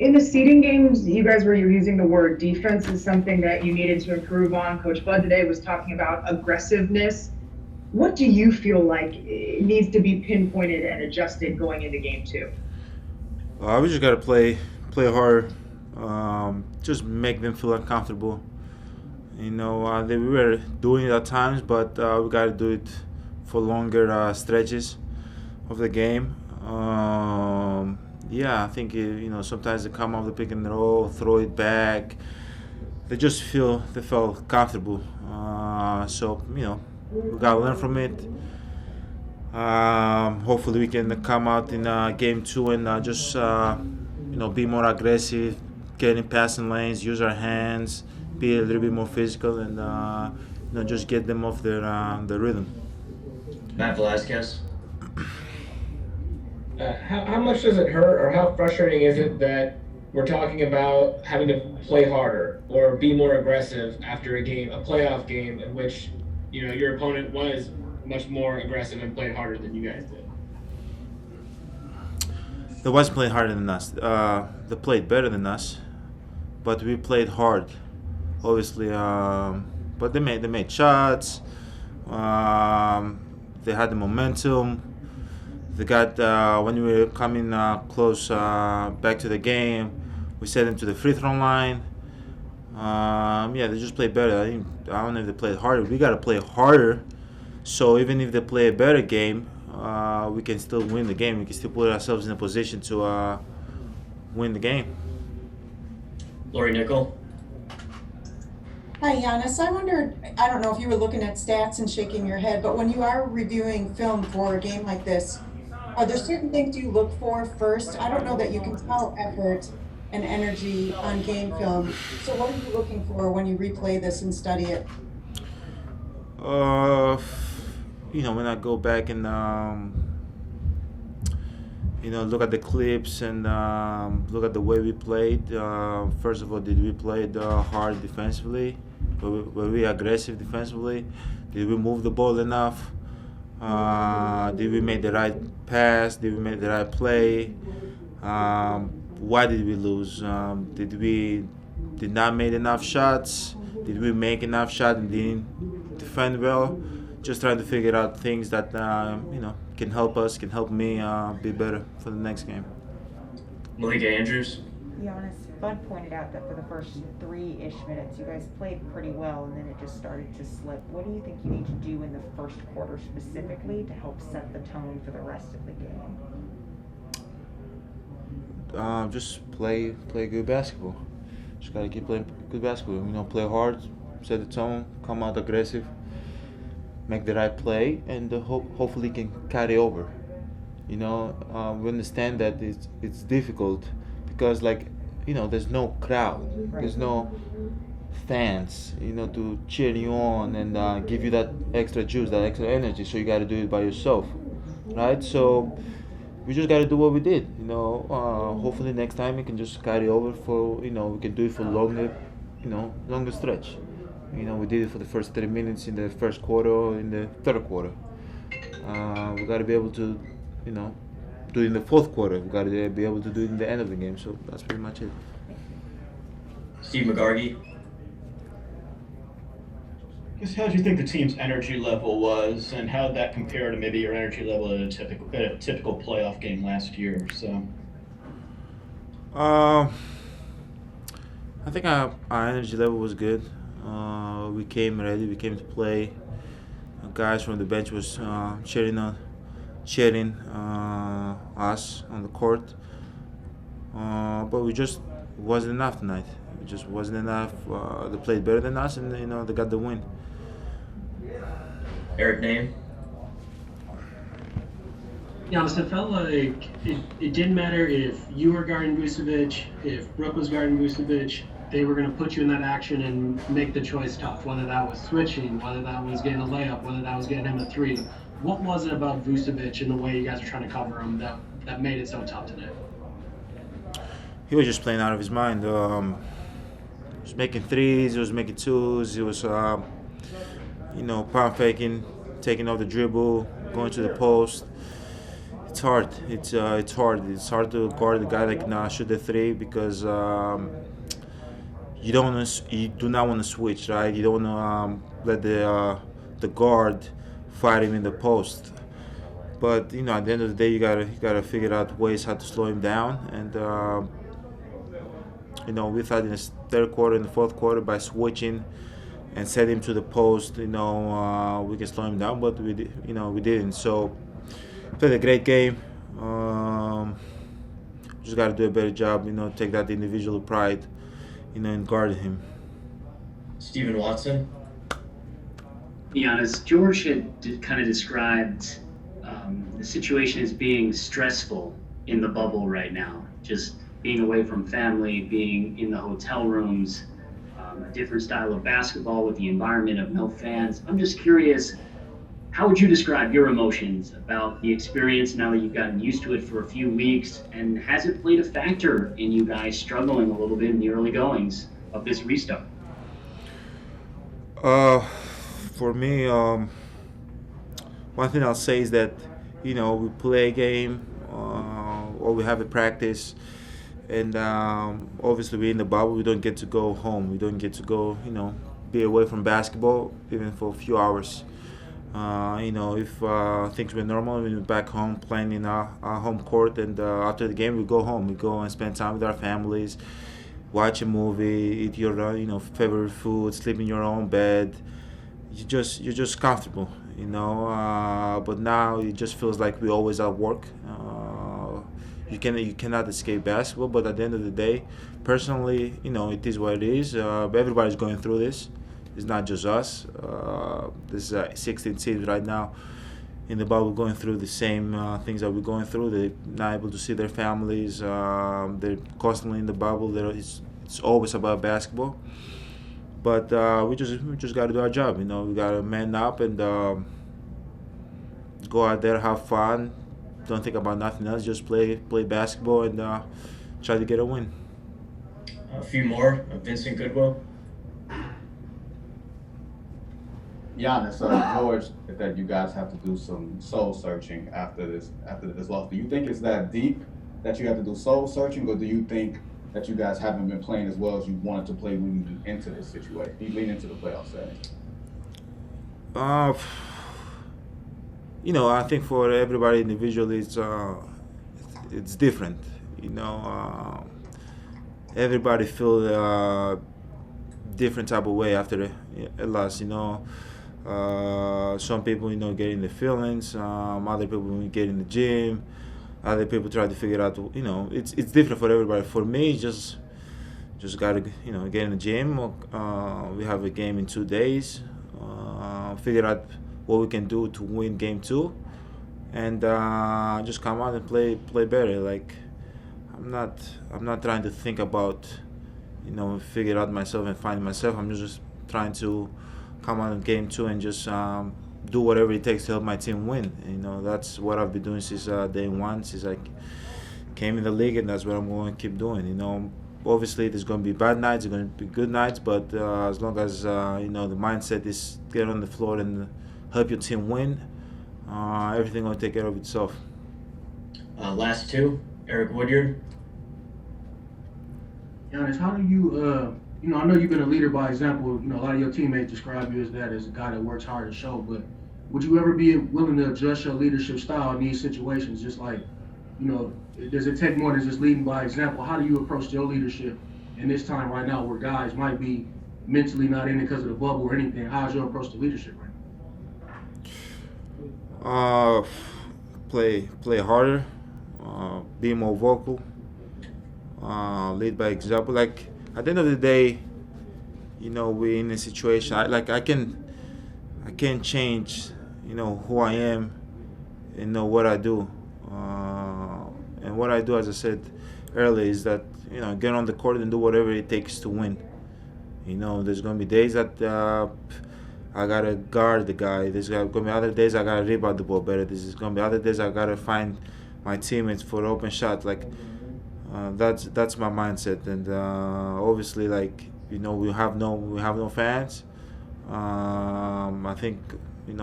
In the seeding games, you guys were using the word defense is something that you needed to improve on. Coach Bud today was talking about aggressiveness. What do you feel like needs to be pinpointed and adjusted going into game two? We just gotta play hard. Just make them feel uncomfortable. We were doing it at times, but we gotta do it for longer stretches of the game. Yeah, I think sometimes they come off the pick and roll, throw it back. They felt comfortable. So we gotta learn from it. Hopefully, we can come out in game two and just be more aggressive, get in passing lanes, use our hands, be a little bit more physical, and just get them off their rhythm. Matt Velasquez. How much does it hurt, or how frustrating is it that we're talking about having to play harder or be more aggressive after a game, a playoff game in which your opponent was much more aggressive and played harder than you guys did? They was playing harder than us. They played better than us, but we played hard, obviously. But they made shots. They had the momentum. They got when we were coming close back to the game, we set them to the free throw line. Yeah, they just played better. I don't know if they played harder. We got to play harder. So even if they play a better game, we can still win the game. We can still put ourselves in a position to win the game. Lori Nickel. Hi, Giannis. I wondered, I don't know if you were looking at stats and shaking your head, but when you are reviewing film for a game like this, are there certain things you look for first? I don't know that you can tell effort and energy on game film. So what are you looking for when you replay this and study it? Uh, when I go back and look at the clips and look at the way we played. First of all, did we play hard defensively? Were we aggressive defensively? Did we move the ball enough? Did we make the right pass? Did we make the right play? Why did we lose? Did not make enough shots? Did we make enough shots and didn't defend well? Just trying to figure out things that can help us, can help me be better for the next game. Malika Andrews. Giannis, Bud pointed out that for the first 3-ish minutes, you guys played pretty well, and then it just started to slip. What do you think you need to do in the first quarter specifically to help set the tone for the rest of the game? Just play good basketball. Just gotta keep playing good basketball. Play hard, set the tone, come out aggressive, make the right play, and hopefully can carry over. We understand that it's difficult because there's no crowd, there's no fans, to cheer you on and give you that extra juice, that extra energy. So you got to do it by yourself, right? So we just got to do what we did. Hopefully next time we can just carry over for we can do it for longer stretch. We did it for the first 30 minutes in the first quarter or in the third quarter. We got to be able to, do it in the fourth quarter. We got to be able to do it in the end of the game. So that's pretty much it. Steve McGargy. How do you think the team's energy level was, and how did that compare to maybe your energy level at a typical playoff game last year? So, I think our energy level was good. We came ready. We came to play. Guys from the bench was cheering us on the court, but we just wasn't enough tonight. It just wasn't enough. They played better than us, and they got the win. Eric Name. Giannis, it felt like it didn't matter if you were guarding Vucevic, if Brooke was guarding Vucevic, they were going to put you in that action and make the choice tough, whether that was switching, whether that was getting a layup, whether that was getting him a three. What was it about Vucevic and the way you guys are trying to cover him that made it so tough today? He was just playing out of his mind. He was making threes, he was making twos, he was pump faking, taking off the dribble, going to the post. It's hard. It's hard. It's hard to guard a guy that can shoot the three because you do not want to switch, right? You don't want to let the guard fight him in the post. But at the end of the day, you gotta figure out ways how to slow him down. And we thought in the third quarter and the fourth quarter by switching and set him to the post, we can slow him down. But we didn't. So played a great game. Just got to do a better job. Take that individual pride, in guarding him. Stephen Watson. Giannis, George had kind of described the situation as being stressful in the bubble right now. Just being away from family, being in the hotel rooms, a different style of basketball with the environment of no fans. I'm just curious, how would you describe your emotions about the experience now that you've gotten used to it for a few weeks? And has it played a factor in you guys struggling a little bit in the early goings of this restart? For me, one thing I'll say is that, we play a game or we have a practice, and obviously we're in the bubble. We don't get to go home. We don't get to go, be away from basketball even for a few hours. If things were normal, we'd be back home playing in our home court, and after the game we go home. We go and spend time with our families, watch a movie, eat your favorite food, sleep in your own bed. You're just comfortable, But now it just feels like we always at work. You cannot escape basketball. But at the end of the day, personally, it is what it is. Everybody's going through this. It's not just us. There's 16 teams right now in the bubble going through the same things that we're going through. They're not able to see their families. They're constantly in the bubble. It's always about basketball. But we just got to do our job. We got to man up and go out there, have fun. Don't think about nothing else. Just play basketball and try to get a win. A few more. Vincent Goodwill. Giannis, George, that you guys have to do some soul searching after this loss. Do you think it's that deep that you have to do soul searching, or do you think that you guys haven't been playing as well as you wanted to play leading into this situation, leading into the playoff setting? I think for everybody individually, it's different. Everybody feel different type of way after a loss. Some people, getting the feelings. Other people get in the gym. Other people try to figure out. It's different for everybody. For me, just gotta get in the gym. We have a game in 2 days. Figure out what we can do to win game 2, and just come out and play better. Like I'm not trying to think about figure out myself and find myself. I'm just trying to come out in game 2 and just do whatever it takes to help my team win. That's what I've been doing since day one, since I came in the league, and that's what I'm going to keep doing. Obviously there's going to be bad nights, there's going to be good nights, but as long as the mindset is get on the floor and help your team win, everything will take care of itself. Last two. Eric Woodyard. Giannis, how do you, I know you've been a leader by example. A lot of your teammates describe you as that, as a guy that works hard to show. But would you ever be willing to adjust your leadership style in these situations? Just like, does it take more than just leading by example? How do you approach your leadership in this time right now where guys might be mentally not in it because of the bubble or anything? How's your approach to leadership right now? Play harder, be more vocal, lead by example. Like at the end of the day, we're in a situation. I can't change, who I am and what I do. And what I do, as I said earlier, is that get on the court and do whatever it takes to win. There's gonna be days that I gotta guard the guy. There's gonna be other days I gotta rebound the ball better. There's gonna be other days I gotta find my teammates for open shot. That's my mindset. And obviously, we have no fans. I think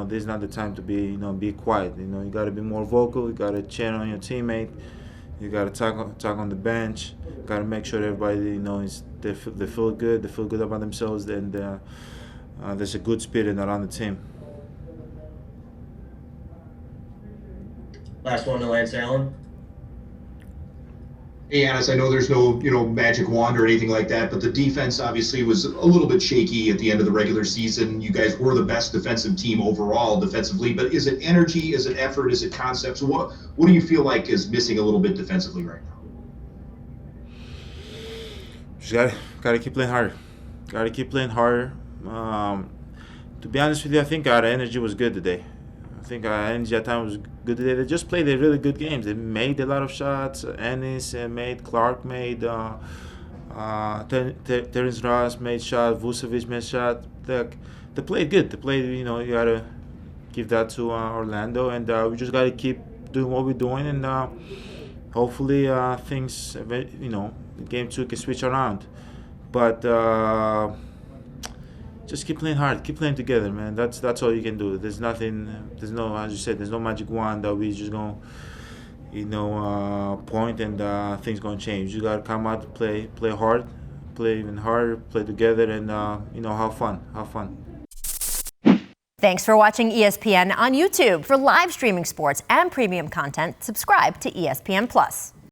this is not the time to be quiet. You got to be more vocal. You got to cheer on your teammate. You got to talk on the bench. Got to make sure everybody, they feel good. They feel good about themselves, and there's a good spirit around the team. Last one to Lance Allen. Hey, Giannis, I know there's no, magic wand or anything like that, but the defense obviously was a little bit shaky at the end of the regular season. You guys were the best defensive team overall defensively, but is it energy, is it effort, is it concepts? What do you feel like is missing a little bit defensively right now? Just gotta keep playing harder. Gotta keep playing harder. To be honest with you, I think our energy was good today. I think our energy at times was good today. They just played a really good games. They made a lot of shots. Ennis made, Clark made, Terrence Ross made shot, Vucevic made shot. They played good. They played, you gotta give that to Orlando, and we just gotta keep doing what we're doing, and hopefully things, game 2 can switch around. But just keep playing hard, keep playing together, man. That's all you can do. There's nothing. There's no, as you said, there's no magic wand that we just gonna, point and things gonna change. You gotta come out to play hard, play even harder, play together, and have fun. Thanks for watching ESPN on YouTube. For live streaming sports and premium content, subscribe to ESPN Plus.